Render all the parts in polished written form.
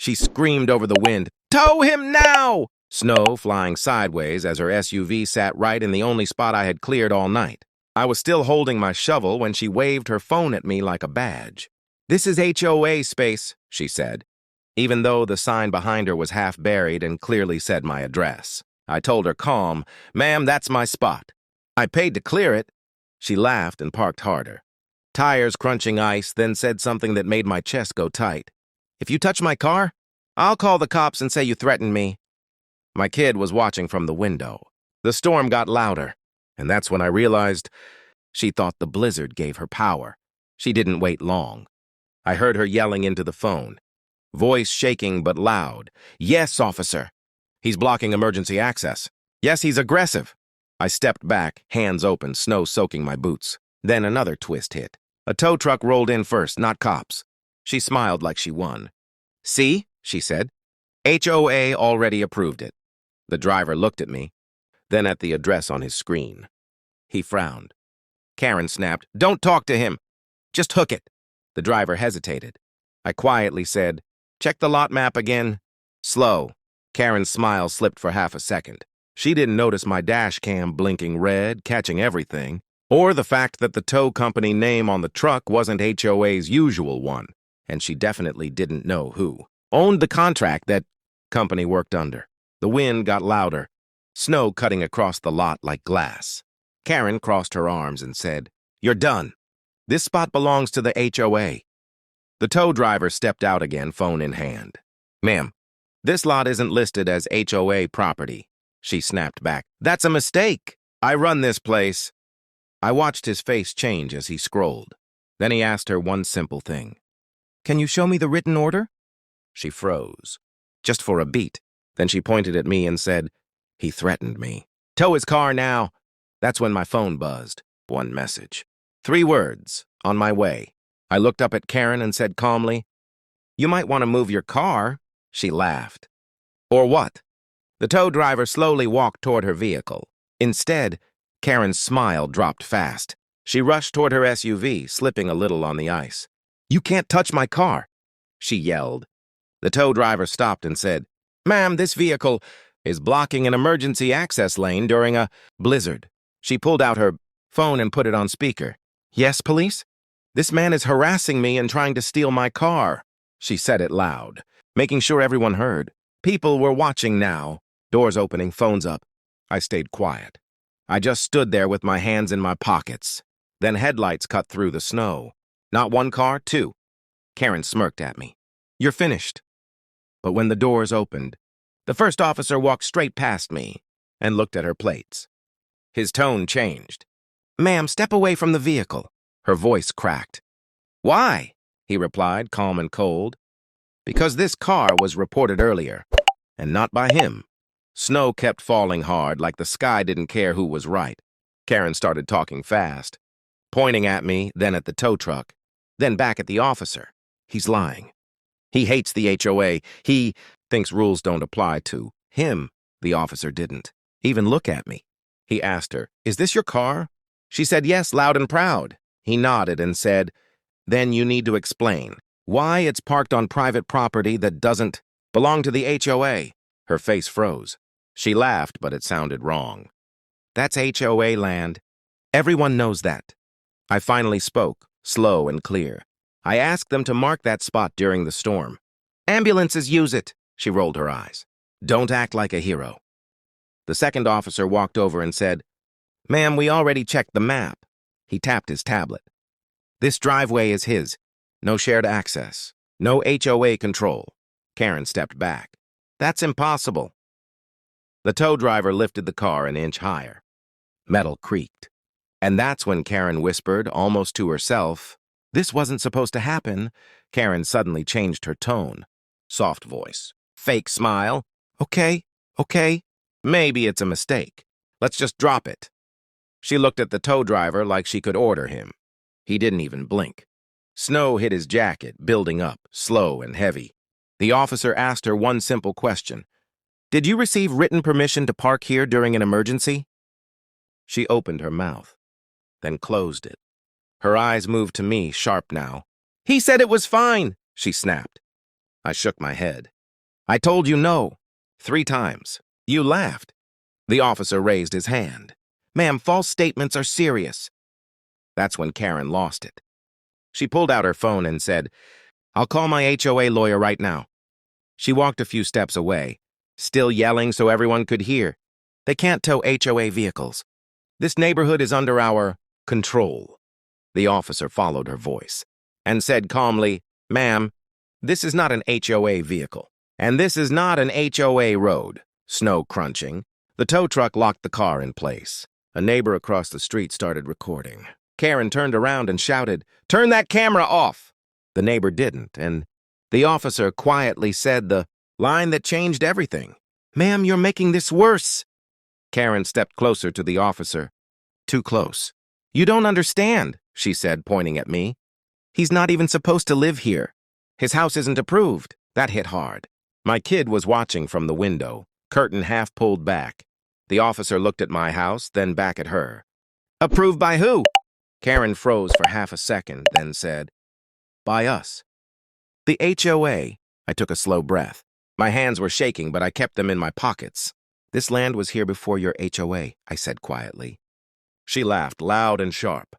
She screamed over the wind, "Tow him now!" Snow flying sideways as her SUV sat right in the only spot I had cleared all night. I was still holding my shovel when she waved her phone at me like a badge. "This is HOA space," she said, even though the sign behind her was half buried and clearly said my address. I told her calm, "Ma'am, that's my spot. I paid to clear it." She laughed and parked harder. Tires crunching ice, then said something that made my chest go tight. "If you touch my car, I'll call the cops and say you threatened me." My kid was watching from the window. The storm got louder, and that's when I realized she thought the blizzard gave her power. She didn't wait long. I heard her yelling into the phone, voice shaking but loud. "Yes, officer. He's blocking emergency access. Yes, he's aggressive." I stepped back, hands open, snow soaking my boots. Then another twist hit. A tow truck rolled in first, not cops. She smiled like she won. "See," she said. "HOA already approved it." The driver looked at me, then at the address on his screen. He frowned. Karen snapped, "Don't talk to him. Just hook it." The driver hesitated. I quietly said, "Check the lot map again." Slow. Karen's smile slipped for half a second. She didn't notice my dash cam blinking red, catching everything, or the fact that the tow company name on the truck wasn't HOA's usual one, and she definitely didn't know who owned the contract that company worked under. The wind got louder, snow cutting across the lot like glass. Karen crossed her arms and said, "You're done. This spot belongs to the HOA." The tow driver stepped out again, phone in hand. "Ma'am, this lot isn't listed as HOA property." She snapped back, "That's a mistake. I run this place." I watched his face change as he scrolled. Then he asked her one simple thing. "Can you show me the written order?" She froze, just for a beat. Then she pointed at me and said, "He threatened me. Tow his car now." That's when my phone buzzed. One message. 3 words, "On my way." I looked up at Karen and said calmly, "You might want to move your car." She laughed. "Or what?" The tow driver slowly walked toward her vehicle. Instead, Karen's smile dropped fast. She rushed toward her SUV, slipping a little on the ice. "You can't touch my car," she yelled. The tow driver stopped and said, "Ma'am, this vehicle is blocking an emergency access lane during a blizzard." She pulled out her phone and put it on speaker. "Yes, police? This man is harassing me and trying to steal my car." She said it loud, making sure everyone heard. People were watching now, doors opening, phones up. I stayed quiet. I just stood there with my hands in my pockets. Then headlights cut through the snow. Not 1 car, 2. Karen smirked at me. "You're finished." But when the doors opened, the first officer walked straight past me and looked at her plates. His tone changed. "Ma'am, step away from the vehicle." Her voice cracked. "Why?" he replied, calm and cold. "Because this car was reported earlier, and not by him." Snow kept falling hard, like the sky didn't care who was right. Karen started talking fast, pointing at me, then at the tow truck, then back at the officer. "He's lying. He hates the HOA. He thinks rules don't apply to him." The officer didn't even look at me. He asked her, "Is this your car?" She said yes, loud and proud. He nodded and said, "Then you need to explain why it's parked on private property that doesn't belong to the HOA." Her face froze. She laughed, but it sounded wrong. "That's HOA land. Everyone knows that." I finally spoke, slow and clear. "I asked them to mark that spot during the storm. Ambulances use it." She rolled her eyes. "Don't act like a hero." The second officer walked over and said, "Ma'am, we already checked the map." He tapped his tablet. "This driveway is his. No shared access. No HOA control." Karen stepped back. "That's impossible." The tow driver lifted the car an inch higher. Metal creaked. And that's when Karen whispered, almost to herself, "This wasn't supposed to happen." Karen suddenly changed her tone. Soft voice. Fake smile. Okay. Maybe it's a mistake. Let's just drop it." She looked at the tow driver like she could order him. He didn't even blink. Snow hit his jacket, building up, slow and heavy. The officer asked her one simple question. "Did you receive written permission to park here during an emergency?" She opened her mouth, then closed it. Her eyes moved to me, sharp now. "He said it was fine," she snapped. I shook my head. I told you no. 3 times. You laughed. The officer raised his hand. Ma'am, false statements are serious. That's when Karen lost it. She pulled out her phone and said, I'll call my HOA lawyer right now. She walked a few steps away, still yelling so everyone could hear. They can't tow HOA vehicles. This neighborhood is under our control. The officer followed her voice and said calmly, Ma'am, this is not an HOA vehicle, and this is not an HOA road. Snow crunching. The tow truck locked the car in place. A neighbor across the street started recording. Karen turned around and shouted, Turn that camera off! The neighbor didn't, and the officer quietly said the line that changed everything. Ma'am, you're making this worse. Karen stepped closer to the officer. Too close. You don't understand, she said, pointing at me. He's not even supposed to live here. His house isn't approved. That hit hard. My kid was watching from the window, curtain half pulled back. The officer looked at my house, then back at her. Approved by who? Karen froze for half a second, then said, By us. The HOA. I took a slow breath. My hands were shaking, but I kept them in my pockets. This land was here before your HOA, I said quietly. She laughed loud and sharp.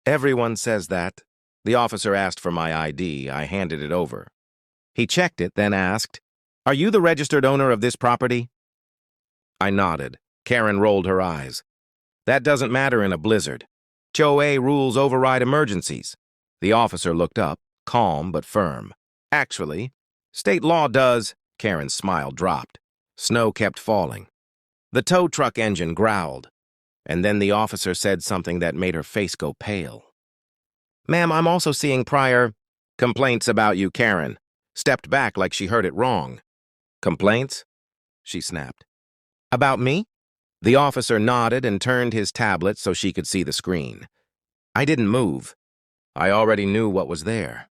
Everyone says that. The officer asked for my ID. I handed it over. He checked it, then asked, Are you the registered owner of this property? I nodded. Karen rolled her eyes. That doesn't matter in a blizzard. HOA rules override emergencies. The officer looked up, calm but firm. Actually, state law does. Karen's smile dropped. Snow kept falling. The tow truck engine growled, and then the officer said something that made her face go pale. Ma'am, I'm also seeing prior complaints about you, Karen. Stepped back like she heard it wrong. Complaints? She snapped. About me? The officer nodded and turned his tablet so she could see the screen. I didn't move. I already knew what was there.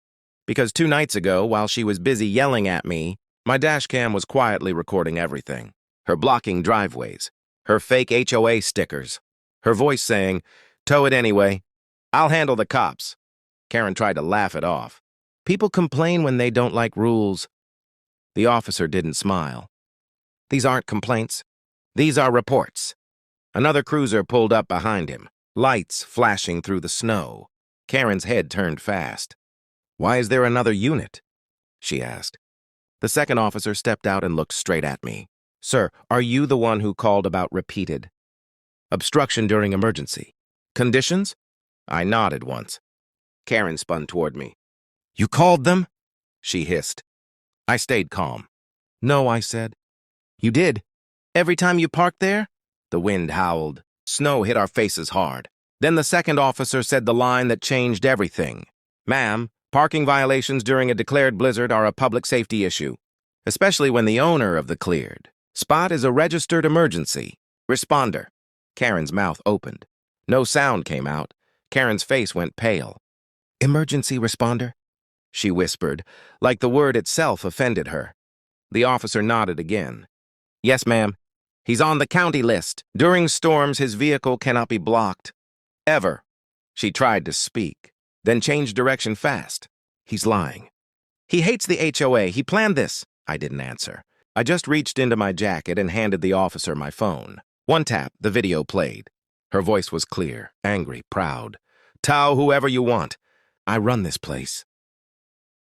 Because 2 nights ago, while she was busy yelling at me, my dashcam was quietly recording everything. Her blocking driveways, her fake HOA stickers, her voice saying, Tow it anyway. I'll handle the cops. Karen tried to laugh it off. People complain when they don't like rules. The officer didn't smile. These aren't complaints. These are reports. Another cruiser pulled up behind him, lights flashing through the snow. Karen's head turned fast. Why is there another unit? She asked. The second officer stepped out and looked straight at me. Sir, are you the one who called about repeated obstruction during emergency conditions? I nodded once. Karen spun toward me. You called them? She hissed. I stayed calm. No, I said. You did. Every time you parked there? The wind howled. Snow hit our faces hard. Then the second officer said the line that changed everything. Ma'am, parking violations during a declared blizzard are a public safety issue, especially when the owner of the cleared spot is a registered emergency responder. Karen's mouth opened. No sound came out. Karen's face went pale. Emergency responder? She whispered, like the word itself offended her. The officer nodded again. Yes, ma'am. He's on the county list. During storms, his vehicle cannot be blocked. Ever. She tried to speak, then changed direction fast. He's lying. He hates the HOA. He planned this. I didn't answer. I just reached into my jacket and handed the officer my phone. One tap, the video played. Her voice was clear, angry, proud. Tow whoever you want. I run this place.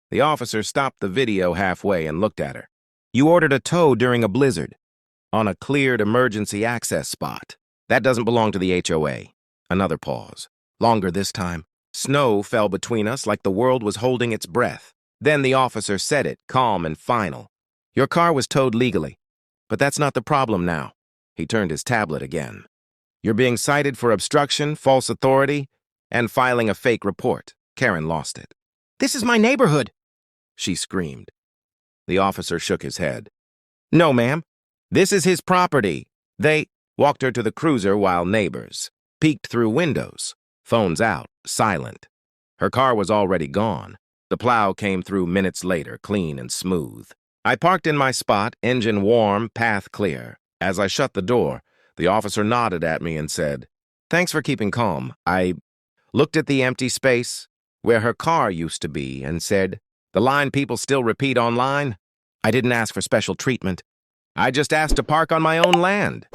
The officer stopped the video halfway and looked at her. You ordered a tow during a blizzard on a cleared emergency access spot. That doesn't belong to the HOA. Another pause. Longer this time. Snow fell between us like the world was holding its breath. Then the officer said it, calm and final. Your car was towed legally, but that's not the problem now. He turned his tablet again. You're being cited for obstruction, false authority, and filing a fake report. Karen lost it. This is my neighborhood, she screamed. The officer shook his head. No, ma'am. This is his property. They walked her to the cruiser while neighbors peeked through windows, phones out, silent. Her car was already gone. The plow came through minutes later, clean and smooth. I parked in my spot, engine warm, path clear. As I shut the door, the officer nodded at me and said, Thanks for keeping calm. I looked at the empty space where her car used to be and said, The line people still repeat online? I didn't ask for special treatment. I just asked to park on my own land.